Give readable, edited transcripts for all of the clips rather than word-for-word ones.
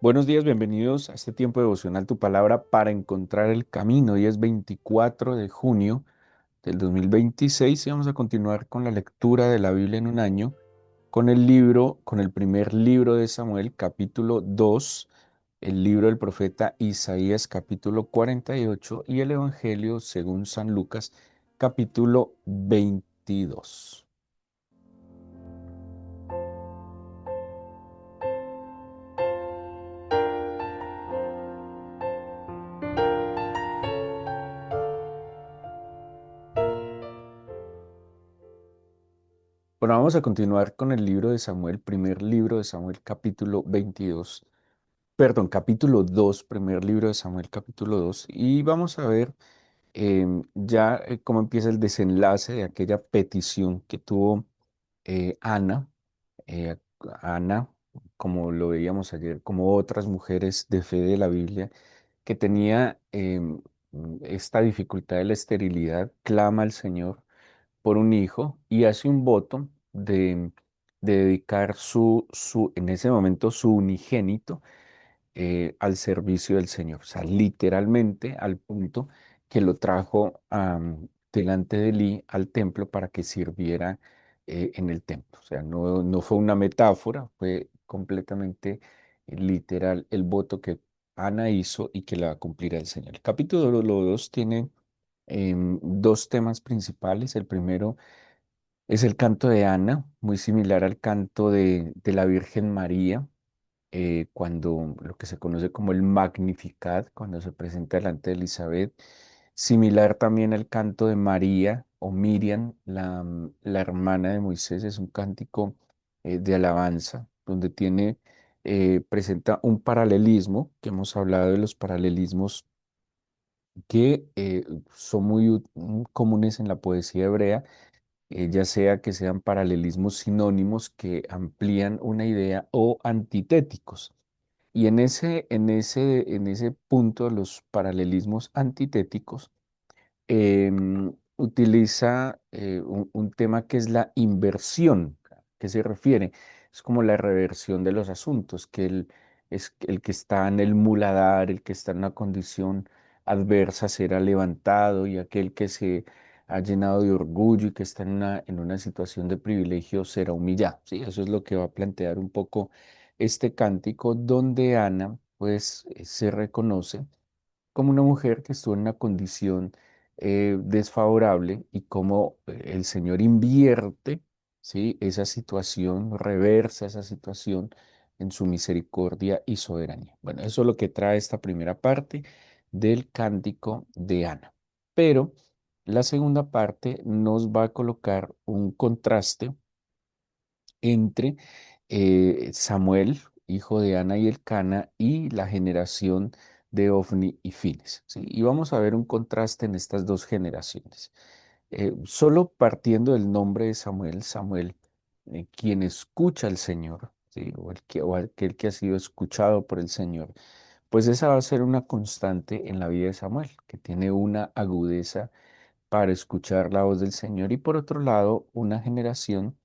Buenos días, bienvenidos a este tiempo devocional Tu Palabra para encontrar el camino. Hoy es 24 de junio del 2026 y vamos a continuar con la lectura de la Biblia en un año con el primer libro de Samuel, capítulo 2, el libro del profeta Isaías, capítulo 48 y el Evangelio según San Lucas, capítulo 22. Bueno, vamos a continuar con el libro de Samuel, primer libro de Samuel, capítulo 22. Perdón, capítulo 2, primer libro de Samuel, capítulo 2, y vamos a ver cómo empieza el desenlace de aquella petición que tuvo Ana, eh, Ana, como lo veíamos ayer, como otras mujeres de fe de la Biblia, que tenía esta dificultad de la esterilidad, clama al Señor por un hijo y hace un voto de dedicar en ese momento, su unigénito al servicio del Señor. O sea, literalmente al punto que lo trajo delante de Elí al templo para que sirviera en el templo. O sea, no fue una metáfora, fue completamente literal el voto que Ana hizo y que la va a cumplir el Señor. El capítulo 2 tiene dos temas principales. El primero es el canto de Ana, muy similar al canto de la Virgen María, cuando lo que se conoce como el Magnificat, cuando se presenta delante de Elizabeth, similar también al canto de María o Miriam, la hermana de Moisés, es un cántico de alabanza, donde presenta un paralelismo, que hemos hablado de los paralelismos que son comunes en la poesía hebrea, ya sea que sean paralelismos sinónimos que amplían una idea o antitéticos. Y en ese punto, los paralelismos antitéticos utiliza un tema que es la inversión. ¿A qué se refiere? Es como la reversión de los asuntos, que es el que está en el muladar, el que está en una condición adversa será levantado y aquel que se ha llenado de orgullo y que está en una situación de privilegio será humillado. ¿Sí? Eso es lo que va a plantear un poco este cántico donde Ana pues se reconoce como una mujer que estuvo en una condición desfavorable y cómo el Señor invierte, ¿sí? Esa situación, reversa esa situación en su misericordia y soberanía. Bueno, eso es lo que trae esta primera parte del cántico de Ana. Pero la segunda parte nos va a colocar un contraste entre Samuel, hijo de Ana y Elcana, y la generación de Ofni y Fines, ¿sí? Y vamos a ver un contraste en estas dos generaciones. Solo partiendo del nombre de Samuel, Samuel, quien escucha al Señor, ¿sí? O aquel que ha sido escuchado por el Señor, pues esa va a ser una constante en la vida de Samuel, que tiene una agudeza para escuchar la voz del Señor y por otro lado, una generación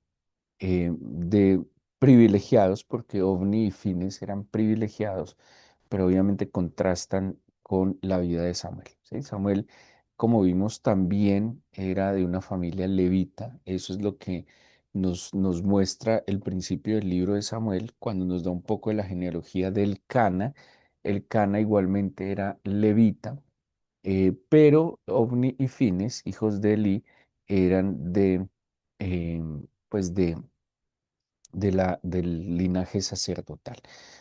de privilegiados, porque OVNI y Fines eran privilegiados, pero obviamente contrastan con la vida de Samuel, ¿sí? Samuel, como vimos, también era de una familia levita. Eso es lo que nos muestra el principio del libro de Samuel, cuando nos da un poco de la genealogía del Cana. El Cana igualmente era levita, pero Ovni y Fines, hijos de Eli, eran eh, pues del linaje sacerdotal.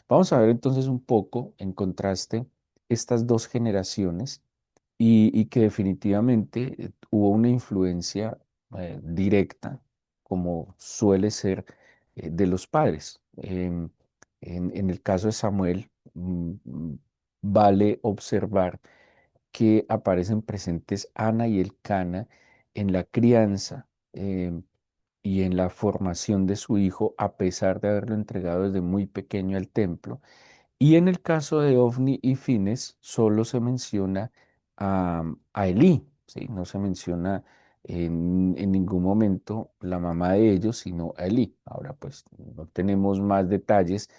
Vamos a ver entonces un poco en contraste estas dos generaciones y que definitivamente hubo una influencia directa, como suele ser, de los padres. En el caso de Samuel, vale observar que aparecen presentes Ana y Elcana en la crianza y en la formación de su hijo, a pesar de haberlo entregado desde muy pequeño al templo. Y en el caso de Ofni y Fines, solo se menciona a Elí, ¿sí? No se menciona en ningún momento la mamá de ellos, sino a Elí. Ahora, pues no tenemos más detalles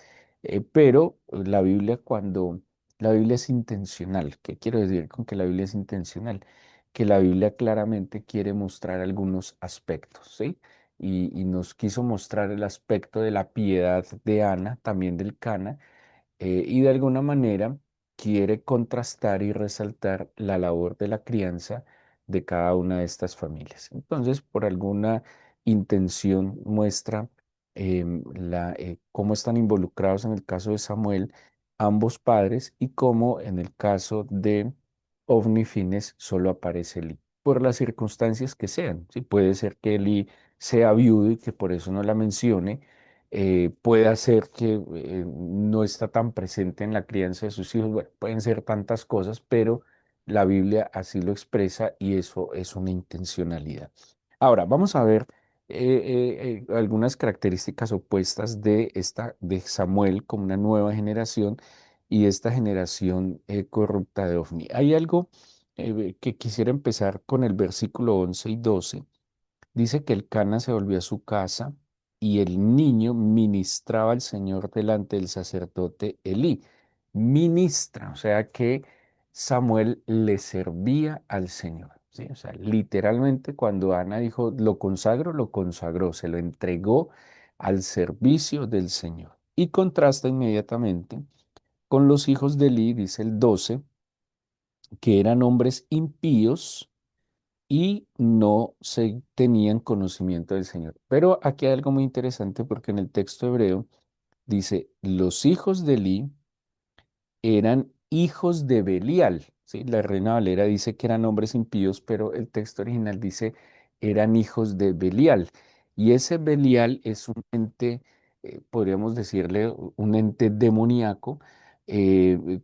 Pero la Biblia cuando la Biblia es intencional, ¿qué quiero decir con que la Biblia es intencional? Que la Biblia claramente quiere mostrar algunos aspectos, ¿sí? Y nos quiso mostrar el aspecto de la piedad de Ana, también del Cana, y de alguna manera quiere contrastar y resaltar la labor de la crianza de cada una de estas familias. Entonces, por alguna intención muestra cómo están involucrados en el caso de Samuel ambos padres y cómo en el caso de Ofni y Fines solo aparece Eli, por las circunstancias que sean. Sí, puede ser que Eli sea viudo y que por eso no la mencione, puede ser que no está tan presente en la crianza de sus hijos. Bueno, pueden ser tantas cosas, pero la Biblia así lo expresa y eso es una intencionalidad. Ahora, vamos a ver algunas características opuestas de Samuel como una nueva generación y esta generación corrupta de Ofni. Hay algo que quisiera empezar con el versículo 11 y 12. Dice que el Cana se volvió a su casa y el niño ministraba al Señor delante del sacerdote Elí. Ministra, o sea que Samuel le servía al Señor. ¿Sí? O sea, literalmente cuando Ana dijo, lo consagró, se lo entregó al servicio del Señor. Y contrasta inmediatamente con los hijos de Elí, dice el 12, que eran hombres impíos y no se tenían conocimiento del Señor. Pero aquí hay algo muy interesante porque en el texto hebreo dice, los hijos de Eli eran hijos de Belial, ¿sí? La Reina Valera dice que eran hombres impíos, pero el texto original dice eran hijos de Belial. Y ese Belial es un ente, podríamos decirle, un ente demoníaco,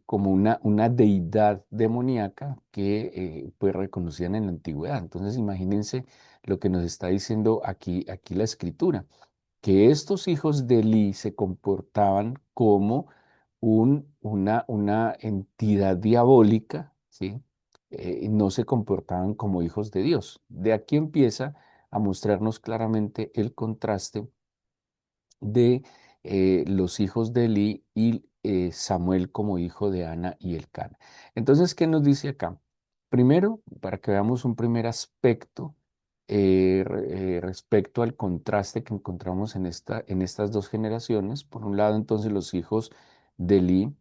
como una deidad demoníaca que pues reconocían en la antigüedad. Entonces imagínense lo que nos está diciendo aquí la escritura, que estos hijos de Eli se comportaban como una entidad diabólica, ¿sí? No se comportaban como hijos de Dios. De aquí empieza a mostrarnos claramente el contraste de los hijos de Eli y Samuel como hijo de Ana y Elcana. Entonces, ¿qué nos dice acá? Primero, para que veamos un primer aspecto respecto al contraste que encontramos en estas dos generaciones. Por un lado, entonces, los hijos de Eli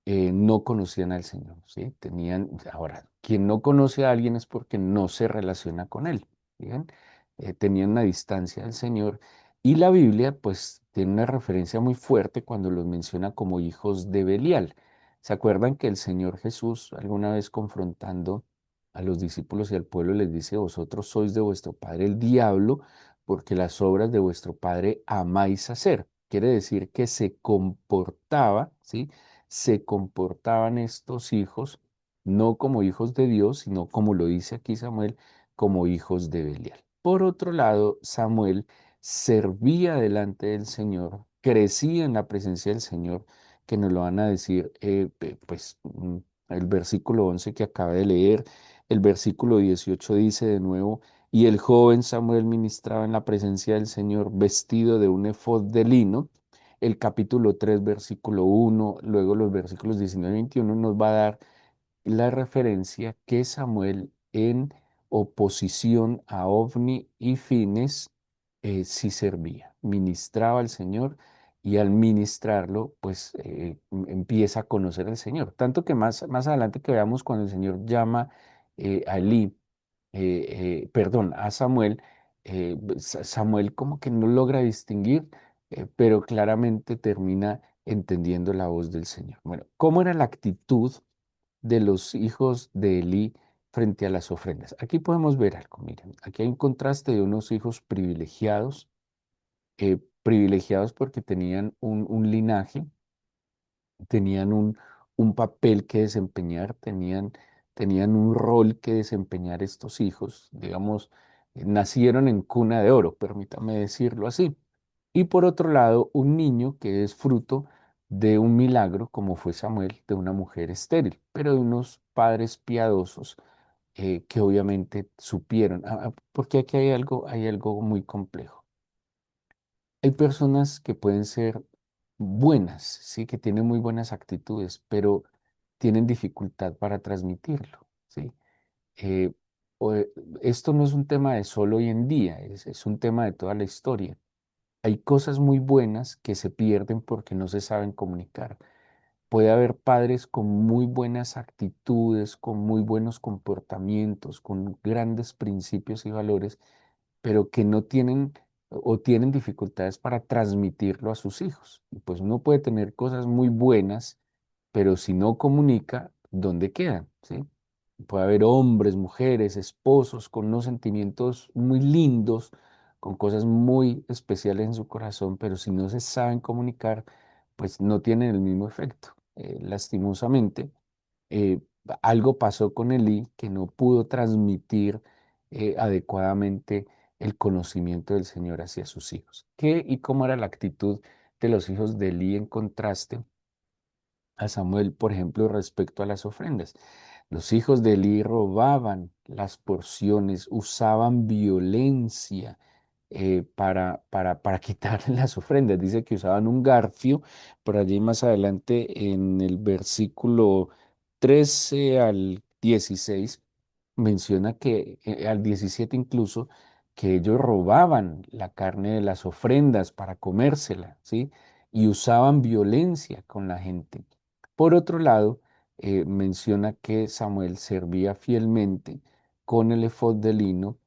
no conocían al Señor, ¿sí? Ahora, quien no conoce a alguien es porque no se relaciona con él, ¿bien? Tenían una distancia del Señor y la Biblia, pues, tiene una referencia muy fuerte cuando los menciona como hijos de Belial. ¿Se acuerdan que el Señor Jesús, alguna vez confrontando a los discípulos y al pueblo, les dice, vosotros sois de vuestro padre el diablo, porque las obras de vuestro padre amáis hacer? Quiere decir que se comportaba, ¿sí? Se comportaban estos hijos no como hijos de Dios, sino como lo dice aquí Samuel, como hijos de Belial. Por otro lado, Samuel servía delante del Señor, crecía en la presencia del Señor, que nos lo van a decir, el versículo 11 que acabé de leer, el versículo 18 dice de nuevo, y el joven Samuel ministraba en la presencia del Señor vestido de un efod de lino. El capítulo 3 versículo 1, luego los versículos 19 y 21 nos va a dar la referencia que Samuel en oposición a Ofni y Fines sí servía, ministraba al Señor y al ministrarlo pues empieza a conocer al Señor. Tanto que más adelante que veamos cuando el Señor llama a Elí, perdón, a Samuel, Samuel como que no logra distinguir, pero claramente termina entendiendo la voz del Señor. Bueno, ¿cómo era la actitud de los hijos de Elí frente a las ofrendas? Aquí podemos ver algo, miren, aquí hay un contraste de unos hijos privilegiados porque tenían un linaje, tenían un papel que desempeñar, tenían un rol que desempeñar estos hijos, digamos, nacieron en cuna de oro, permítame decirlo así. Y por otro lado, un niño que es fruto de un milagro, como fue Samuel, de una mujer estéril, pero de unos padres piadosos que obviamente supieron, porque aquí hay algo muy complejo. Hay personas que pueden ser buenas, ¿sí? Que tienen muy buenas actitudes, pero tienen dificultad para transmitirlo, ¿sí? Eh, o- eh, Esto no es un tema de solo hoy en día, es un tema de toda la historia. Hay cosas muy buenas que se pierden porque no se saben comunicar. Puede haber padres con muy buenas actitudes, con muy buenos comportamientos, con grandes principios y valores, pero que no tienen o tienen dificultades para transmitirlo a sus hijos. Y pues uno puede tener cosas muy buenas, pero si no comunica, ¿dónde quedan? ¿Sí? Puede haber hombres, mujeres, esposos con unos sentimientos muy lindos, con cosas muy especiales en su corazón, pero si no se saben comunicar, pues no tienen el mismo efecto. Lastimosamente, eh, algo pasó con Elí que no pudo transmitir adecuadamente el conocimiento del Señor hacia sus hijos. ¿Qué y cómo era la actitud de los hijos de Elí en contraste a Samuel, por ejemplo, respecto a las ofrendas? Los hijos de Elí robaban las porciones, usaban violencia para quitar las ofrendas. Dice que usaban un garfio, por allí más adelante en el versículo 13 al 16 menciona que, al 17 incluso, que ellos robaban la carne de las ofrendas para comérsela, ¿sí? Y usaban violencia con la gente. Por otro lado, menciona que Samuel servía fielmente con el efod de lino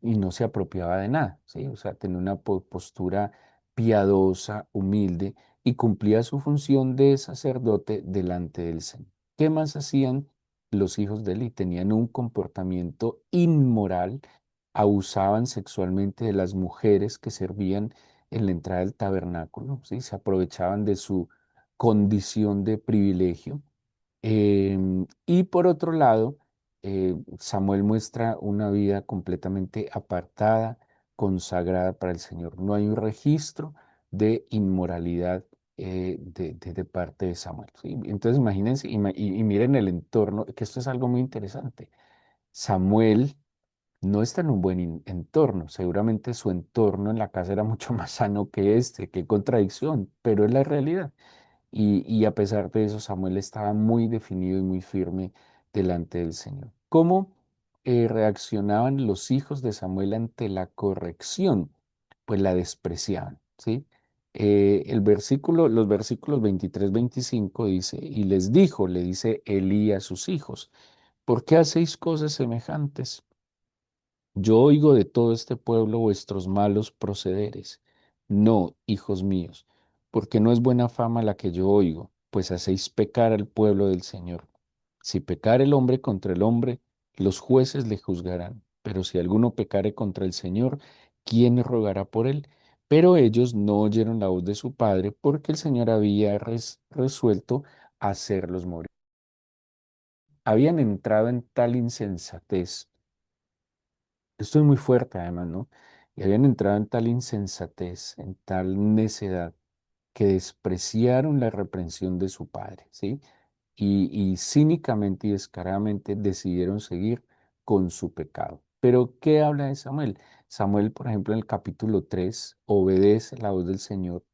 y no se apropiaba de nada, ¿sí? O sea, tenía una postura piadosa, humilde y cumplía su función de sacerdote delante del Señor. ¿Qué más hacían los hijos de Eli? Tenían un comportamiento inmoral, abusaban sexualmente de las mujeres que servían en la entrada del tabernáculo, ¿sí? Se aprovechaban de su condición de privilegio. Y por otro lado, Samuel muestra una vida completamente apartada, consagrada para el Señor. No hay un registro de inmoralidad de parte de Samuel, ¿sí? Entonces imagínense y miren el entorno, que esto es algo muy interesante. Samuel no está en un buen entorno. Seguramente su entorno en la casa era mucho más sano que este. Qué contradicción, pero es la realidad. Y a pesar de eso, Samuel estaba muy definido y muy firme delante del Señor. ¿Cómo reaccionaban los hijos de Samuel ante la corrección? Pues la despreciaban, ¿sí? Los versículos 23-25 dice, y les dijo, le dice Elí a sus hijos, ¿por qué hacéis cosas semejantes? Yo oigo de todo este pueblo vuestros malos procederes. No, hijos míos, porque no es buena fama la que yo oigo, pues hacéis pecar al pueblo del Señor. Si pecar el hombre contra el hombre, los jueces le juzgarán. Pero si alguno pecare contra el Señor, ¿quién rogará por él? Pero ellos no oyeron la voz de su padre, porque el Señor había resuelto hacerlos morir. Habían entrado en tal insensatez. Esto es muy fuerte además, ¿no? Y habían entrado en tal insensatez, en tal necedad, que despreciaron la reprensión de su padre, ¿sí? Y cínicamente y descaradamente decidieron seguir con su pecado. Pero, ¿qué habla de Samuel? Samuel, por ejemplo, en el capítulo 3 obedece la voz del Señor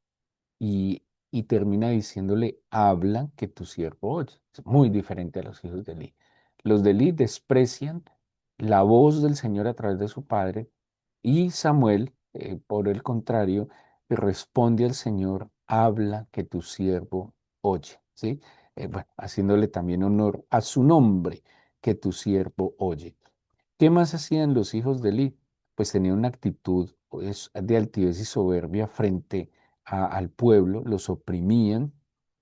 y termina diciéndole, habla que tu siervo oye. Es muy diferente a los hijos de Eli. Los de Eli desprecian la voz del Señor a través de su padre y Samuel, por el contrario, responde al Señor, habla que tu siervo oye, ¿sí? Bueno, haciéndole también honor a su nombre, que tu siervo oye. ¿Qué más hacían los hijos de Eli? Pues tenían una actitud pues, de altivez y soberbia frente al pueblo, los oprimían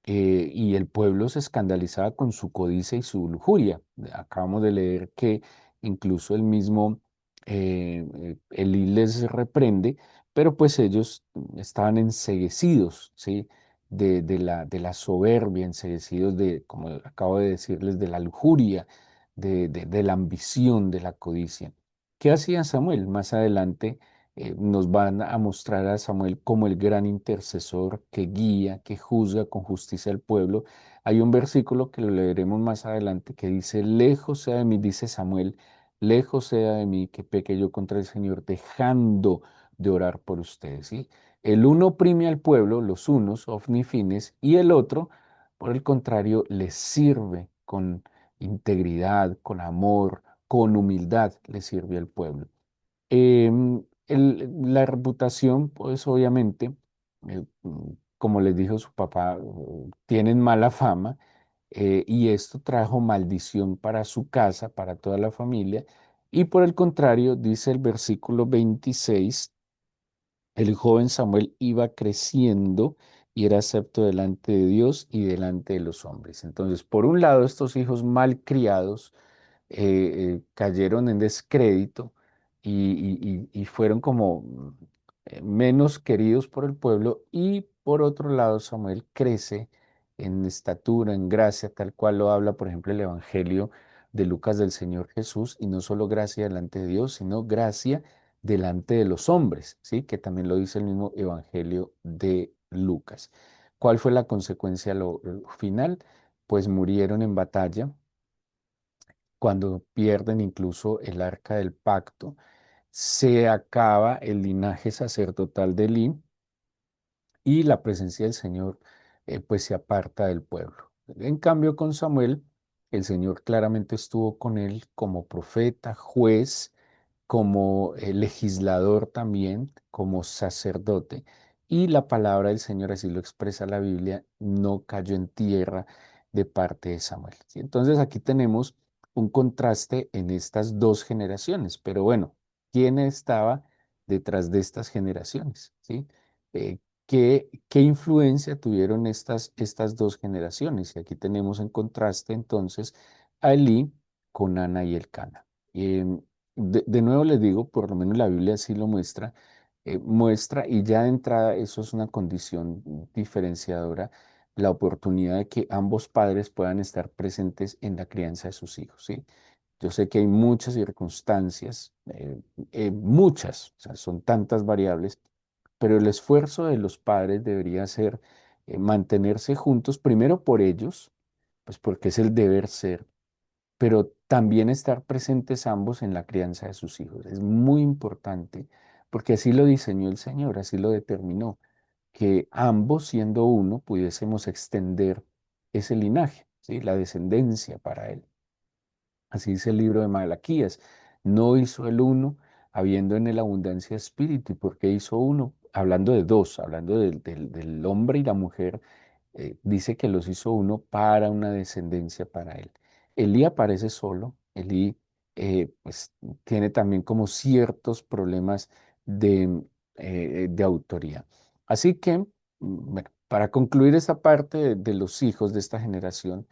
y el pueblo se escandalizaba con su codicia y su lujuria. Acabamos de leer que incluso el mismo Elí les reprende, pero pues ellos estaban enceguecidos, ¿sí? De la soberbia, enceguecidos de, como acabo de decirles, de la lujuria de la ambición, de la codicia. ¿Qué hacía Samuel? Más adelante nos van a mostrar a Samuel como el gran intercesor que guía, que juzga con justicia al pueblo. Hay un versículo que lo leeremos más adelante que dice, lejos sea de mí, dice Samuel, lejos sea de mí que peque yo contra el Señor, dejando de orar por ustedes, ¿sí? El uno oprime al pueblo, los unos, ofni y fines, y el otro, por el contrario, les sirve con integridad, con amor, con humildad, le sirve al pueblo. La reputación, pues obviamente, como les dijo su papá, tienen mala fama, y esto trajo maldición para su casa, para toda la familia. Y por el contrario, dice el versículo 26, el joven Samuel iba creciendo y era acepto delante de Dios y delante de los hombres. Entonces, por un lado, estos hijos mal criados cayeron en descrédito y fueron como menos queridos por el pueblo. Y por otro lado, Samuel crece en estatura, en gracia, tal cual lo habla, por ejemplo, el Evangelio de Lucas del Señor Jesús, y no solo gracia delante de Dios, sino gracia delante de los hombres, ¿sí? Que también lo dice el mismo Evangelio de Lucas. ¿Cuál fue la consecuencia lo final? Pues murieron en batalla cuando pierden incluso el arca del pacto, se acaba el linaje sacerdotal de Elí y la presencia del Señor pues se aparta del pueblo. En cambio, con Samuel, el Señor claramente estuvo con él como profeta, juez, como legislador también, como sacerdote. Y la palabra del Señor, así lo expresa la Biblia, no cayó en tierra de parte de Samuel, ¿sí? Entonces aquí tenemos un contraste en estas dos generaciones. Pero bueno, ¿quién estaba detrás de estas generaciones? ¿Sí? Eh, ¿qué influencia tuvieron estas dos generaciones? Y aquí tenemos en contraste entonces a Elí con Ana y Elcana. De nuevo les digo, por lo menos la Biblia así lo muestra, muestra, y ya de entrada eso es una condición diferenciadora, la oportunidad de que ambos padres puedan estar presentes en la crianza de sus hijos, ¿sí? Yo sé que hay muchas circunstancias, muchas, o sea, son tantas variables, pero el esfuerzo de los padres debería ser mantenerse juntos, primero por ellos, pues porque es el deber ser, pero también estar presentes ambos en la crianza de sus hijos. Es muy importante, porque así lo diseñó el Señor, así lo determinó, que ambos, siendo uno, pudiésemos extender ese linaje, ¿sí? La descendencia para él. Así dice el libro de Malaquías: no hizo el uno habiendo en él abundancia de espíritu. ¿Y por qué hizo uno? Hablando de dos, hablando del hombre y la mujer, dice que los hizo uno para una descendencia para él. Elí aparece solo. Elí pues tiene también como ciertos problemas de autoría. Así que, bueno, para concluir esta parte de los hijos de esta generación,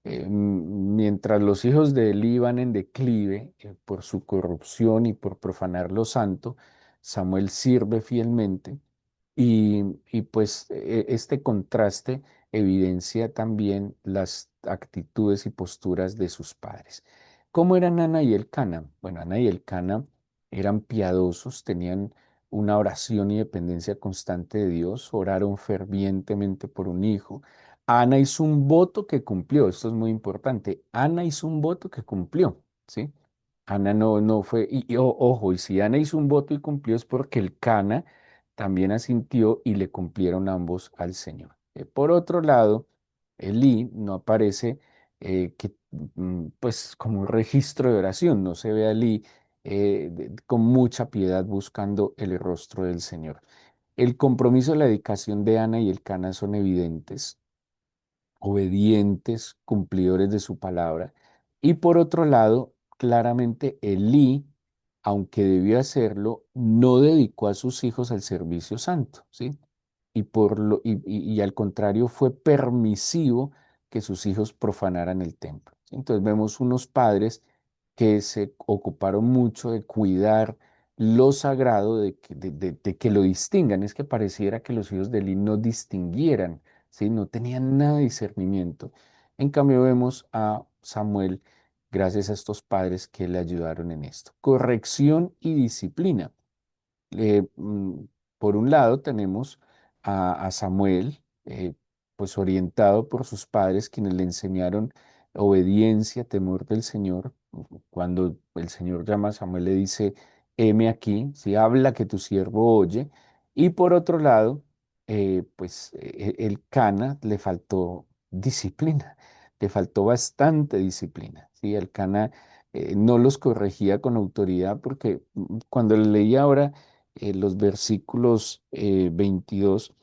mientras los hijos de Elí iban en declive por su corrupción y por profanar lo santo, Samuel sirve fielmente. Y pues este contraste evidencia también las actitudes y posturas de sus padres. ¿Cómo eran Ana y Elcana? Bueno, Ana y Elcana eran piadosos, tenían una oración y dependencia constante de Dios, oraron fervientemente por un hijo. Ana hizo un voto que cumplió, esto es muy importante. Ana hizo un voto que cumplió, ¿sí? Ana no fue, ojo, y si Ana hizo un voto y cumplió, es porque el Cana también asintió y le cumplieron ambos al Señor. Por otro lado, Elí no aparece pues como un registro de oración, no se ve a Elí con mucha piedad buscando el rostro del Señor. El compromiso y la dedicación de Ana y el Cana son evidentes, obedientes, cumplidores de su palabra. Y por otro lado, claramente Elí, aunque debió hacerlo, no dedicó a sus hijos al servicio santo, ¿sí? Y al contrario, fue permisivo que sus hijos profanaran el templo. ¿Sí? Entonces vemos unos padres que se ocuparon mucho de cuidar lo sagrado, de que lo distingan. Es que pareciera que los hijos de Elí no distinguieran, ¿sí? No tenían nada de discernimiento. En cambio vemos a Samuel, gracias a estos padres que le ayudaron en esto. Corrección y disciplina. Eh, mm, por un lado tenemos a Samuel, pues orientado por sus padres, quienes le enseñaron obediencia, temor del Señor. Cuando el Señor llama a Samuel, le dice: heme aquí, si habla que tu siervo oye. Y por otro lado, pues el Cana le faltó disciplina, le faltó bastante disciplina, ¿sí? El Cana no los corregía con autoridad porque cuando le leí ahora los versículos 22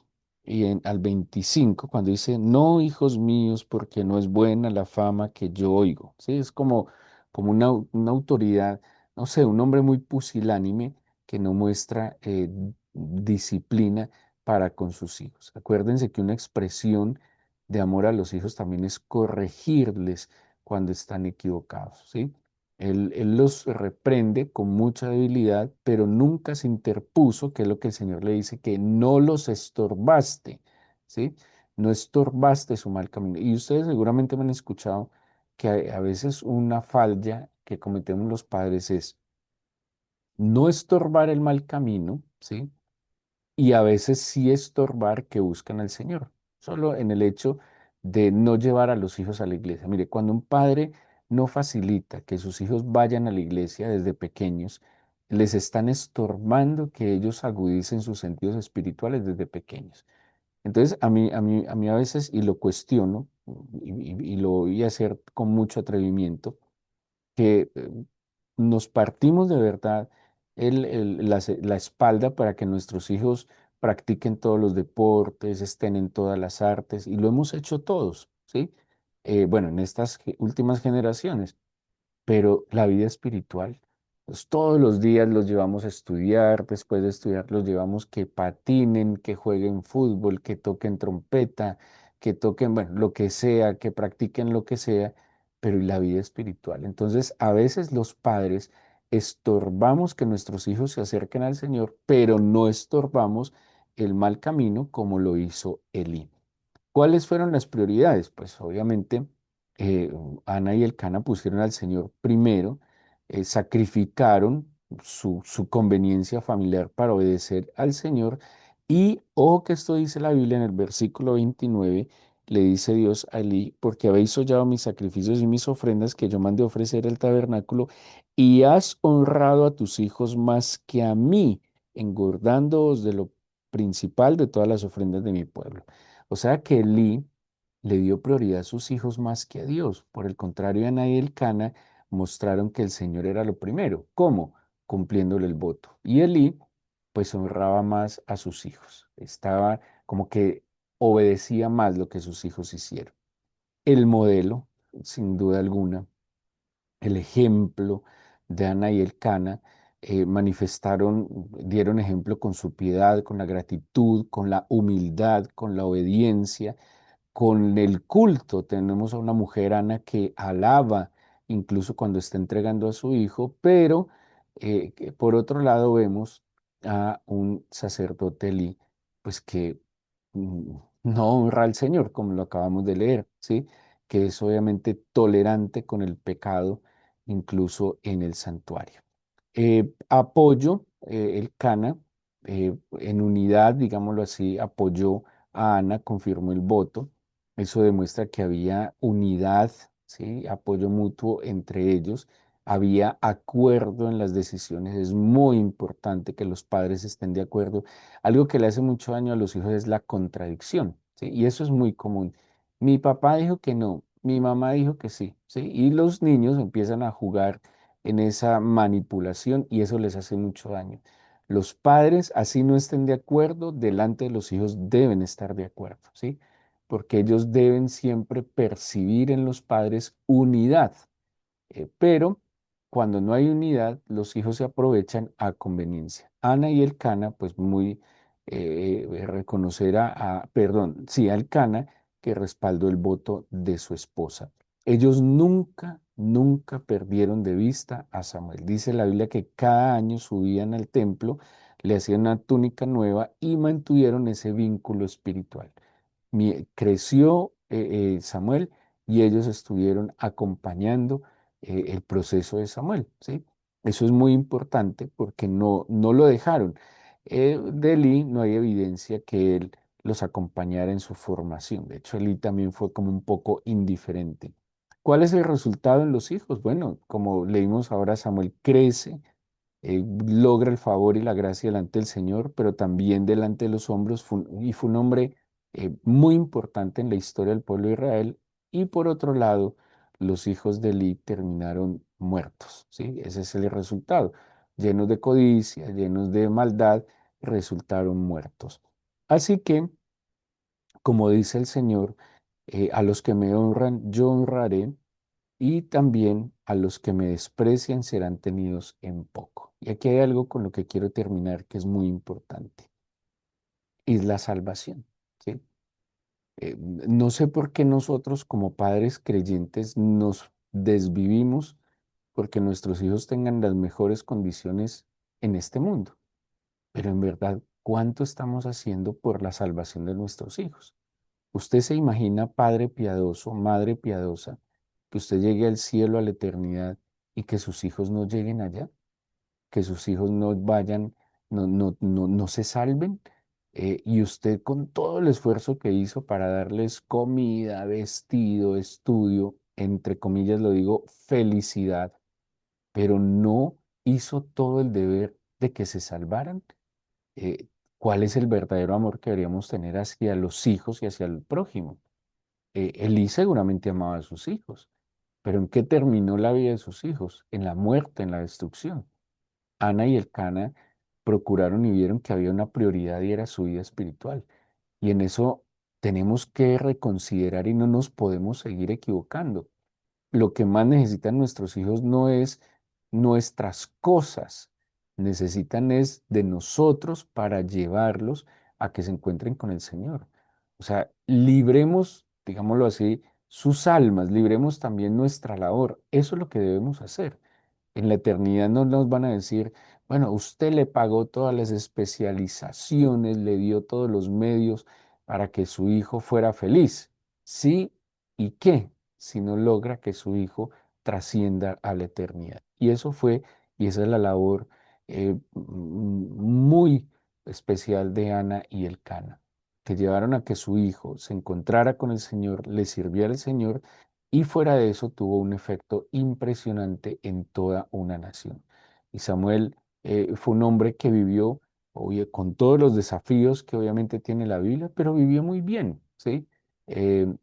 al 25, cuando dice, no, hijos míos, porque no es buena la fama que yo oigo, ¿sí? Es como una autoridad, no sé, un hombre muy pusilánime que no muestra disciplina para con sus hijos. Acuérdense que una expresión de amor a los hijos también es corregirles cuando están equivocados, ¿sí? Él los reprende con mucha debilidad, pero nunca se interpuso, que es lo que el Señor le dice, que no los estorbaste, ¿sí? No estorbaste su mal camino. Y ustedes seguramente me han escuchado que a veces una falla que cometemos los padres es no estorbar el mal camino, ¿sí? Y a veces sí estorbar que buscan al Señor, solo en el hecho de no llevar a los hijos a la iglesia. Mire, cuando un padre no facilita que sus hijos vayan a la iglesia desde pequeños, les están estorbando que ellos agudicen sus sentidos espirituales desde pequeños. Entonces, a mí a veces, y lo cuestiono, y lo voy a hacer con mucho atrevimiento, que nos partimos de verdad la espalda para que nuestros hijos practiquen todos los deportes, estén en todas las artes, y lo hemos hecho todos, ¿sí? Bueno, en estas últimas generaciones, pero la vida espiritual, pues todos los días los llevamos a estudiar, después de estudiar los llevamos que patinen, que jueguen fútbol, que toquen trompeta, que toquen, bueno, lo que sea, que practiquen lo que sea, pero ¿y la vida espiritual? Entonces, a veces los padres estorbamos que nuestros hijos se acerquen al Señor, pero no estorbamos el mal camino como lo hizo Elí. ¿Cuáles fueron las prioridades? Pues obviamente eh, Ana y Elcana pusieron al Señor primero, sacrificaron su conveniencia familiar para obedecer al Señor y, ojo que esto dice la Biblia en el versículo 29, le dice Dios a Elí, porque habéis hollado mis sacrificios y mis ofrendas que yo mandé ofrecer el tabernáculo y has honrado a tus hijos más que a mí, engordándoos de lo principal de todas las ofrendas de mi pueblo. O sea que Elí le dio prioridad a sus hijos más que a Dios. Por el contrario, Ana y Elcana mostraron que el Señor era lo primero. ¿Cómo? Cumpliéndole el voto. Y Elí, pues honraba más a sus hijos. Estaba como que obedecía más lo que sus hijos hicieron. El modelo, sin duda alguna, el ejemplo de Ana y Elcana, dieron ejemplo con su piedad, con la gratitud, con la humildad, con la obediencia, con el culto. Tenemos a una mujer, Ana, que alaba incluso cuando está entregando a su hijo, pero que por otro lado vemos a un sacerdote Elí, pues que no honra al Señor, como lo acabamos de leer, ¿sí? Que es obviamente tolerante con el pecado, incluso en el santuario. Apoyo, el Cana, en unidad, digámoslo así, apoyó a Ana, confirmó el voto. Eso demuestra que había unidad, ¿sí? Apoyo mutuo entre ellos. Había acuerdo en las decisiones. Es muy importante que los padres estén de acuerdo. Algo que le hace mucho daño a los hijos es la contradicción, ¿sí? Y eso es muy común. Mi papá dijo que no, mi mamá dijo que sí, ¿sí? Y los niños empiezan a jugar en esa manipulación y eso les hace mucho daño. Los padres, así no estén de acuerdo, delante de los hijos deben estar de acuerdo, ¿sí? Porque ellos deben siempre percibir en los padres unidad. Pero cuando no hay unidad, los hijos se aprovechan a conveniencia. Ana y Elcana, pues muy reconocer perdón, sí, a Elcana, que respaldó el voto de su esposa. Ellos nunca, nunca perdieron de vista a Samuel. Dice la Biblia que cada año subían al templo, le hacían una túnica nueva y mantuvieron ese vínculo espiritual. Creció Samuel y ellos estuvieron acompañando el proceso de Samuel, ¿sí? Eso es muy importante porque no lo dejaron. De Elí no hay evidencia que él los acompañara en su formación. De hecho, Elí también fue como un poco indiferente. ¿Cuál es el resultado en los hijos? Bueno, como leímos ahora, Samuel crece, logra el favor y la gracia delante del Señor, pero también delante de los hombros, y fue un hombre muy importante en la historia del pueblo de Israel. Y por otro lado, los hijos de Eli terminaron muertos, ¿sí? Ese es el resultado. Llenos de codicia, llenos de maldad, resultaron muertos. Así que, como dice el Señor, a los que me honran, yo honraré, y también a los que me desprecian serán tenidos en poco. Y aquí hay algo con lo que quiero terminar que es muy importante, y es la salvación, ¿sí? No sé por qué nosotros como padres creyentes nos desvivimos porque nuestros hijos tengan las mejores condiciones en este mundo, pero en verdad, ¿cuánto estamos haciendo por la salvación de nuestros hijos? ¿Usted se imagina, padre piadoso, madre piadosa, que usted llegue al cielo, a la eternidad, y que sus hijos no lleguen allá? ¿Que sus hijos no vayan, no se salven? Y usted con todo el esfuerzo que hizo para darles comida, vestido, estudio, entre comillas lo digo, felicidad, pero no hizo todo el deber de que se salvaran. eh, ¿Cuál es el verdadero amor que deberíamos tener hacia los hijos y hacia el prójimo? Elí seguramente amaba a sus hijos, pero ¿en qué terminó la vida de sus hijos? En la muerte, en la destrucción. Ana y Elcana procuraron y vieron que había una prioridad y era su vida espiritual. Y en eso tenemos que reconsiderar y no nos podemos seguir equivocando. Lo que más necesitan nuestros hijos no es nuestras cosas, necesitan es de nosotros para llevarlos a que se encuentren con el Señor. O sea, libremos, digámoslo así, sus almas, libremos también nuestra labor. Eso es lo que debemos hacer. En la eternidad no nos van a decir, bueno, usted le pagó todas las especializaciones, le dio todos los medios para que su hijo fuera feliz. Sí, ¿y qué? Si no logra que su hijo trascienda a la eternidad. Y eso fue, y esa es la labor muy especial de Ana y Elcana, que llevaron a que su hijo se encontrara con el Señor, le sirviera al Señor, y fuera de eso tuvo un efecto impresionante en toda una nación. Y Samuel fue un hombre que vivió, con todos los desafíos que obviamente tiene la Biblia, pero vivió muy bien, ¿sí? Eh,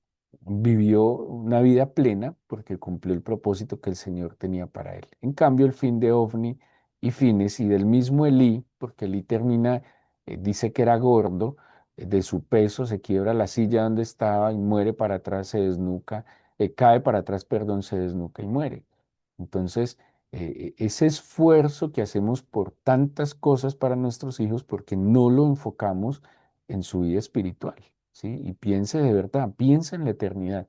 Vivió una vida plena porque cumplió el propósito que el Señor tenía para él. En cambio, el fin de Ofni y Fines y del mismo Elí, porque Elí termina, dice que era gordo, de su peso se quiebra la silla donde estaba y muere para atrás, se desnuca, cae para atrás, perdón, se desnuca y muere. Entonces, ese esfuerzo que hacemos por tantas cosas para nuestros hijos, porque no lo enfocamos en su vida espiritual, ¿sí? Y piense de verdad, piense en la eternidad.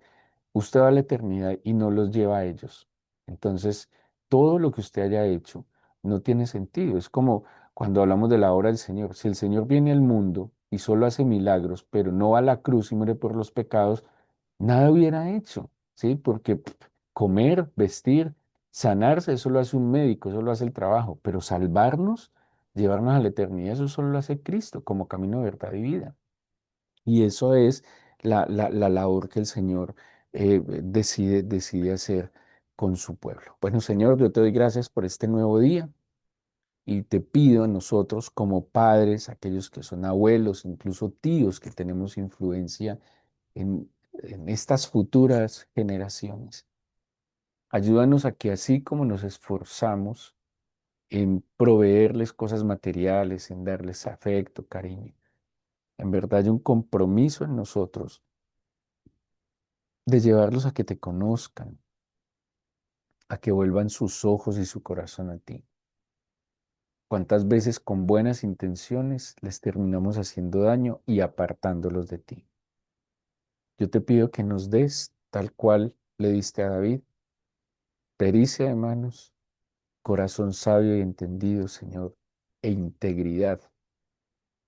Usted va a la eternidad y no los lleva a ellos. Entonces, todo lo que usted haya hecho no tiene sentido. Es como cuando hablamos de la obra del Señor. Si el Señor viene al mundo y solo hace milagros, pero no va a la cruz y muere por los pecados, nada hubiera hecho, ¿sí? Porque comer, vestir, sanarse, eso lo hace un médico, eso lo hace el trabajo, pero salvarnos, llevarnos a la eternidad, eso solo lo hace Cristo como camino de verdad y vida. Y eso es la labor que el Señor decide hacer con su pueblo. Bueno, Señor, yo te doy gracias por este nuevo día y te pido a nosotros como padres, aquellos que son abuelos, incluso tíos que tenemos influencia en estas futuras generaciones, ayúdanos a que así como nos esforzamos en proveerles cosas materiales, en darles afecto, cariño, en verdad hay un compromiso en nosotros de llevarlos a que te conozcan, a que vuelvan sus ojos y su corazón a ti. ¿Cuántas veces con buenas intenciones les terminamos haciendo daño y apartándolos de ti? Yo te pido que nos des, tal cual le diste a David, pericia de manos, corazón sabio y entendido, Señor, e integridad,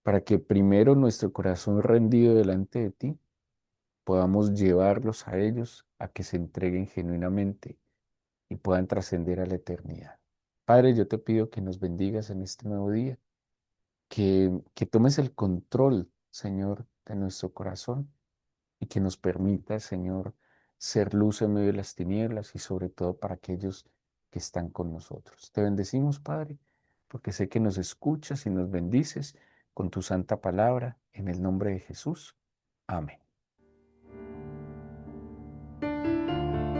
para que primero nuestro corazón rendido delante de ti podamos llevarlos a ellos a que se entreguen genuinamente y puedan trascender a la eternidad. Padre, yo te pido que nos bendigas en este nuevo día, que tomes el control, Señor, de nuestro corazón y que nos permita, Señor, ser luz en medio de las tinieblas y sobre todo para aquellos que están con nosotros. Te bendecimos, Padre, porque sé que nos escuchas y nos bendices con tu santa palabra, en el nombre de Jesús. Amén.